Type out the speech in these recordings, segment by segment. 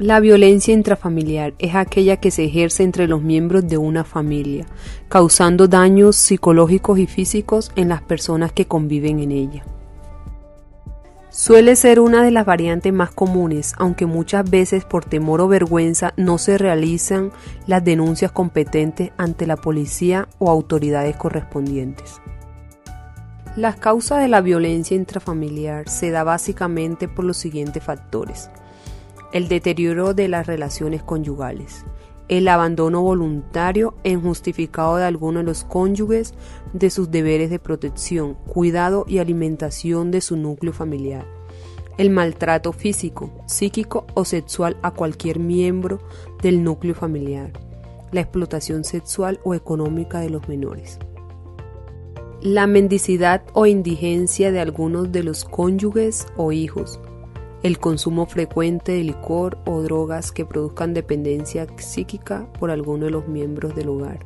La violencia intrafamiliar es aquella que se ejerce entre los miembros de una familia, causando daños psicológicos y físicos en las personas que conviven en ella. Suele ser una de las variantes más comunes, aunque muchas veces por temor o vergüenza no se realizan las denuncias competentes ante la policía o autoridades correspondientes. Las causas de la violencia intrafamiliar se da básicamente por los siguientes factores: el deterioro de las relaciones conyugales, el abandono voluntario e injustificado de alguno de los cónyuges de sus deberes de protección, cuidado y alimentación de su núcleo familiar, el maltrato físico, psíquico o sexual a cualquier miembro del núcleo familiar, la explotación sexual o económica de los menores, la mendicidad o indigencia de algunos de los cónyuges o hijos, el consumo frecuente de licor o drogas que produzcan dependencia psíquica por alguno de los miembros del hogar.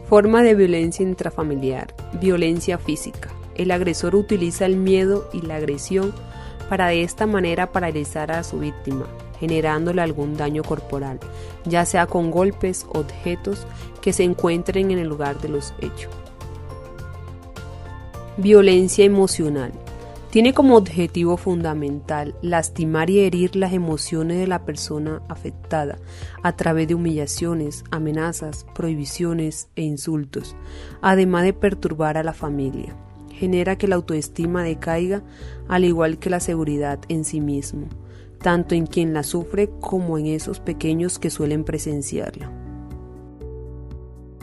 Forma de violencia intrafamiliar: violencia física. El agresor utiliza el miedo y la agresión para de esta manera paralizar a su víctima, generándole algún daño corporal, ya sea con golpes o objetos que se encuentren en el lugar de los hechos. Violencia emocional. Tiene como objetivo fundamental lastimar y herir las emociones de la persona afectada a través de humillaciones, amenazas, prohibiciones e insultos, además de perturbar a la familia. Genera que la autoestima decaiga, al igual que la seguridad en sí mismo, tanto en quien la sufre como en esos pequeños que suelen presenciarla.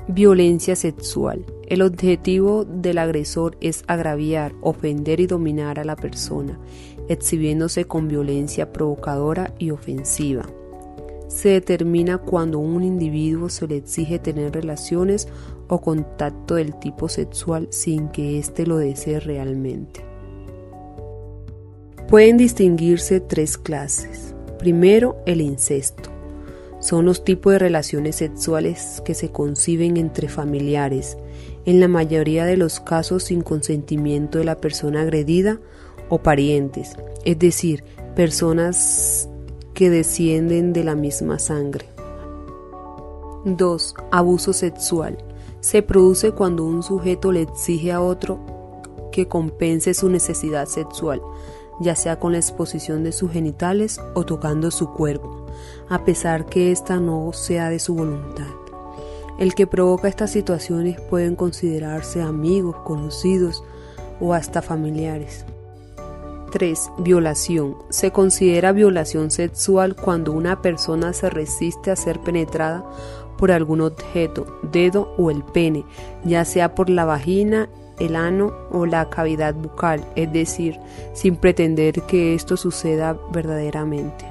Violencia sexual. El objetivo del agresor es agraviar, ofender y dominar a la persona, exhibiéndose con violencia provocadora y ofensiva. Se determina cuando a un individuo se le exige tener relaciones o contacto del tipo sexual sin que éste lo desee realmente. Pueden distinguirse 3 clases. Primero, el incesto. Son los tipos de relaciones sexuales que se conciben entre familiares, en la mayoría de los casos sin consentimiento de la persona agredida o parientes, es decir, personas que descienden de la misma sangre. 2. Abuso sexual. Se produce cuando un sujeto le exige a otro que compense su necesidad sexual, ya sea con la exposición de sus genitales o tocando su cuerpo, a pesar que ésta no sea de su voluntad. El que provoca estas situaciones pueden considerarse amigos, conocidos o hasta familiares. 3. Violación. Se considera violación sexual cuando una persona se resiste a ser penetrada por algún objeto, dedo o el pene, ya sea por la vagina, el ano o la cavidad bucal, es decir, sin pretender que esto suceda verdaderamente.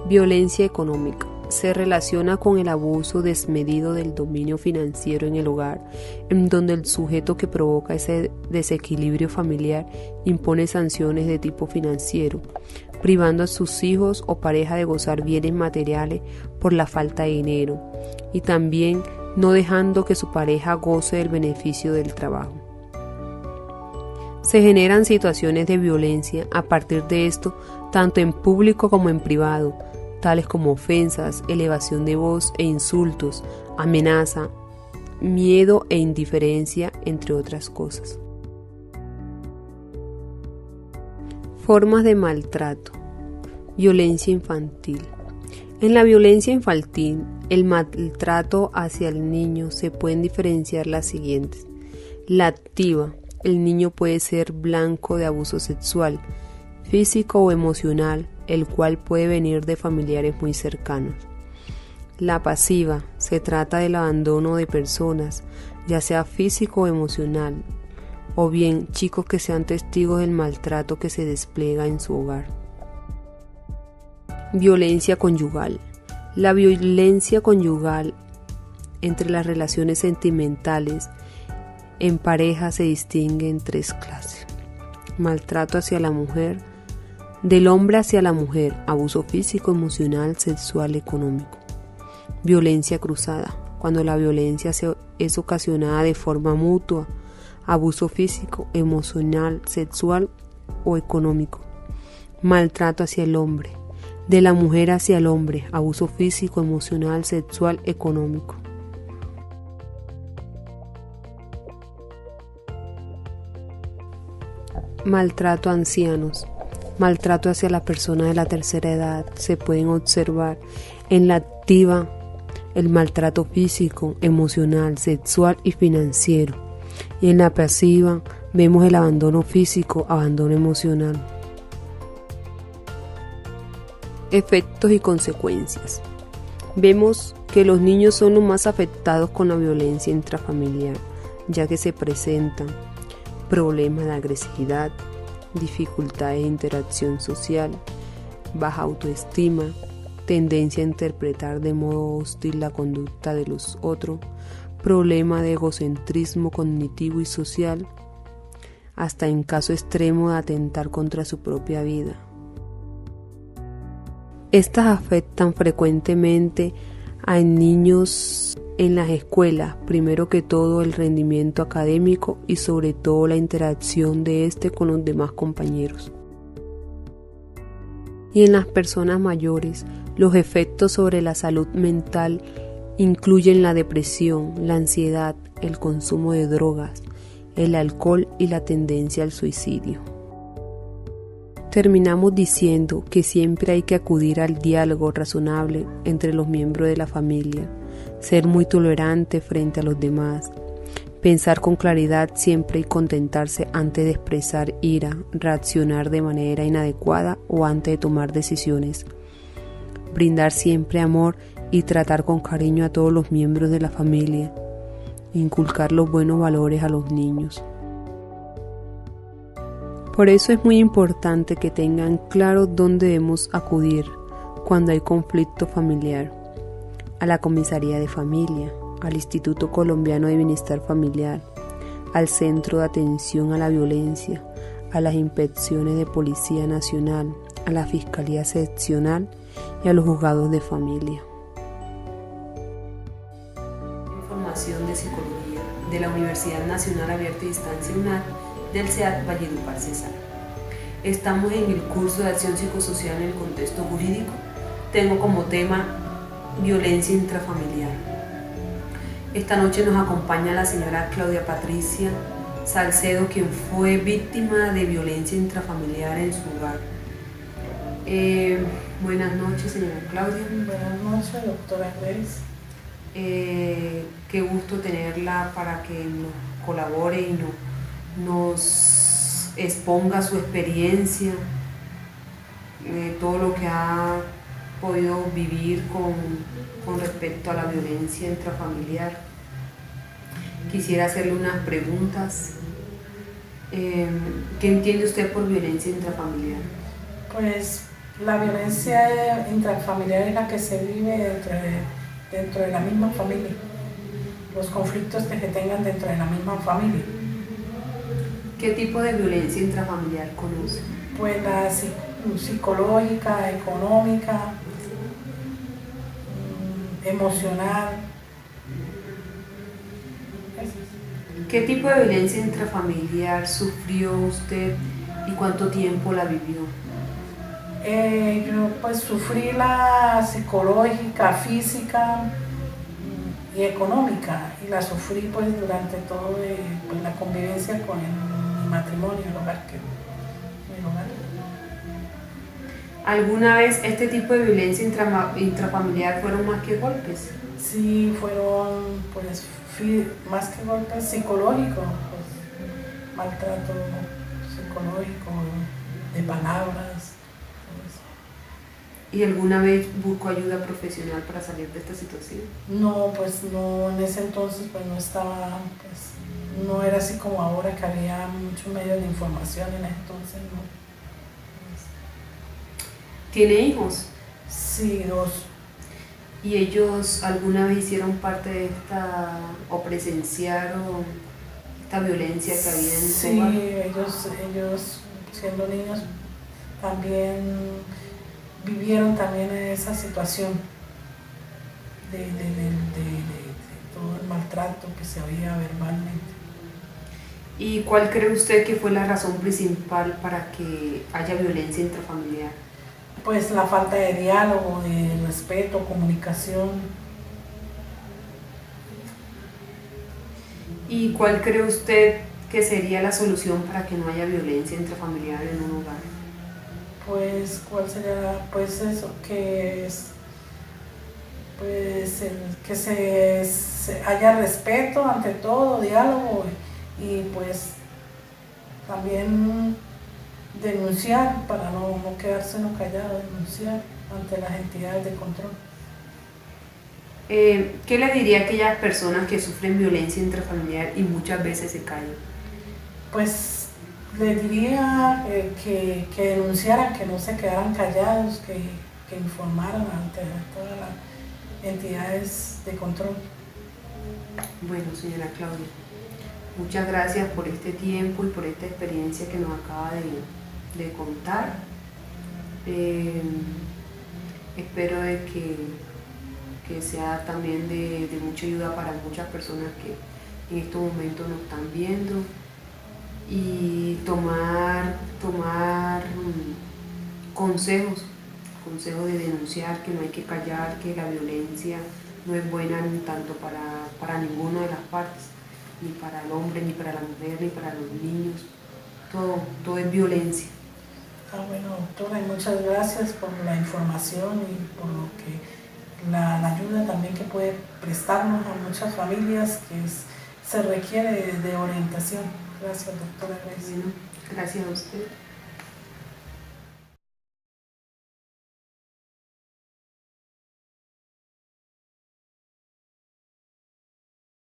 Violencia económica. Se relaciona con el abuso desmedido del dominio financiero en el hogar, en donde el sujeto que provoca ese desequilibrio familiar impone sanciones de tipo financiero, privando a sus hijos o pareja de gozar bienes materiales por la falta de dinero, y también no dejando que su pareja goce del beneficio del trabajo. Se generan situaciones de violencia a partir de esto, tanto en público como en privado, tales como ofensas, elevación de voz e insultos, amenaza, miedo e indiferencia, entre otras cosas. Formas de maltrato. Violencia infantil. En la violencia infantil, el maltrato hacia el niño se pueden diferenciar las siguientes. La activa. El niño puede ser blanco de abuso sexual, físico o emocional, el cual puede venir de familiares muy cercanos. La pasiva. Se trata del abandono de personas, ya sea físico o emocional, o bien chicos que sean testigos del maltrato que se despliega en su hogar. Violencia conyugal. La violencia conyugal entre las relaciones sentimentales en pareja se distingue en 3 clases. Maltrato hacia la mujer, del hombre hacia la mujer, abuso físico, emocional, sexual, económico. Violencia cruzada, cuando la violencia es ocasionada de forma mutua, abuso físico, emocional, sexual o económico. maltrato hacia el hombre, de la mujer hacia el hombre, abuso físico, emocional, sexual, económico. Maltrato a ancianos, maltrato hacia las personas de la tercera edad. Se pueden observar en la activa el maltrato físico, emocional, sexual y financiero. Y en la pasiva vemos el abandono físico, abandono emocional. Efectos y consecuencias. Vemos que los niños son los más afectados con la violencia intrafamiliar, ya que se presentan problemas de agresividad, dificultades de interacción social, baja autoestima, tendencia a interpretar de modo hostil la conducta de los otros, problema de egocentrismo cognitivo y social, hasta en caso extremo de atentar contra su propia vida. Estas afectan frecuentemente a niños en las escuelas, primero que todo el rendimiento académico y sobre todo la interacción de este con los demás compañeros. Y en las personas mayores, los efectos sobre la salud mental incluyen la depresión, la ansiedad, el consumo de drogas, el alcohol y la tendencia al suicidio. Terminamos diciendo que siempre hay que acudir al diálogo razonable entre los miembros de la familia, ser muy tolerante frente a los demás, pensar con claridad siempre y contentarse antes de expresar ira, reaccionar de manera inadecuada o antes de tomar decisiones, brindar siempre amor y tratar con cariño a todos los miembros de la familia, inculcar los buenos valores a los niños. Por eso es muy importante que tengan claro dónde debemos acudir cuando hay conflicto familiar: a la comisaría de familia, al Instituto Colombiano de Bienestar Familiar, al Centro de Atención a la Violencia, a las inspecciones de Policía Nacional, a la Fiscalía Seccional y a los juzgados de familia. Información de Psicología de la Universidad Nacional Abierta y Distancia UNAD del CEAT Valledupar Cesar. Estamos en el curso de Acción Psicosocial en el Contexto Jurídico. Tengo como tema violencia intrafamiliar. Esta noche nos acompaña la señora Claudia Patricia Salcedo, quien fue víctima de violencia intrafamiliar en su hogar. Buenas noches, señora Claudia. Buenas noches, doctora Grace. Qué gusto tenerla para que nos colabore y nos exponga su experiencia, todo lo que ha podido vivir con respecto a la violencia intrafamiliar. Quisiera hacerle unas preguntas. ¿Qué entiende usted por violencia intrafamiliar? Pues la violencia intrafamiliar es la que se vive dentro de la misma familia, los conflictos que se tengan dentro de la misma familia. ¿Qué tipo de violencia intrafamiliar conoce? Pues la psicológica, económica, emocional. ¿Qué tipo de violencia intrafamiliar sufrió usted y cuánto tiempo la vivió? Yo pues sufrí la psicológica, física y económica, y la sufrí pues durante todo pues, la convivencia con mi matrimonio, el hogar. ¿Alguna vez este tipo de violencia intrafamiliar fueron más que golpes? Sí, fueron pues más que golpes psicológicos, pues, maltrato psicológico, de palabras. ¿Y alguna vez buscó ayuda profesional para salir de esta situación? No, pues no, en ese entonces pues no estaba, pues no era así como ahora que había muchos medios de información, en ese entonces no. ¿Tiene hijos? Sí, 2. ¿Y ellos alguna vez hicieron parte de esta, o presenciaron esta violencia que había en su hogar? Sí, ellos siendo niños también vivieron también esa situación de todo el maltrato que se había verbalmente. ¿Y cuál cree usted que fue la razón principal para que haya violencia intrafamiliar? Pues la falta de diálogo, de respeto, comunicación. ¿Y cuál cree usted que sería la solución para que no haya violencia intrafamiliar en un hogar? Pues, ¿cuál sería? Pues eso, que es, pues, que se haya respeto ante todo, diálogo y pues también denunciar para no quedarse uno callado, denunciar ante las entidades de control. ¿Qué le diría a aquellas personas que sufren violencia intrafamiliar y muchas veces se callan? Pues les diría que denunciaran, que no se quedaran callados, que informaran ante todas las entidades de control. Bueno, señora Claudia, muchas gracias por este tiempo y por esta experiencia que nos acaba de contar. Espero de que sea también de mucha ayuda para muchas personas que en estos momentos nos están viendo, y tomar consejos de denunciar, que no hay que callar, que la violencia no es buena ni tanto para ninguna de las partes, ni para el hombre, ni para la mujer, ni para los niños. Todo es violencia. Bueno, doctora, y muchas gracias por la información y por lo que la ayuda también que puede prestarnos a muchas familias que se requiere de orientación. Gracias, doctora Grace. Bueno, gracias a usted.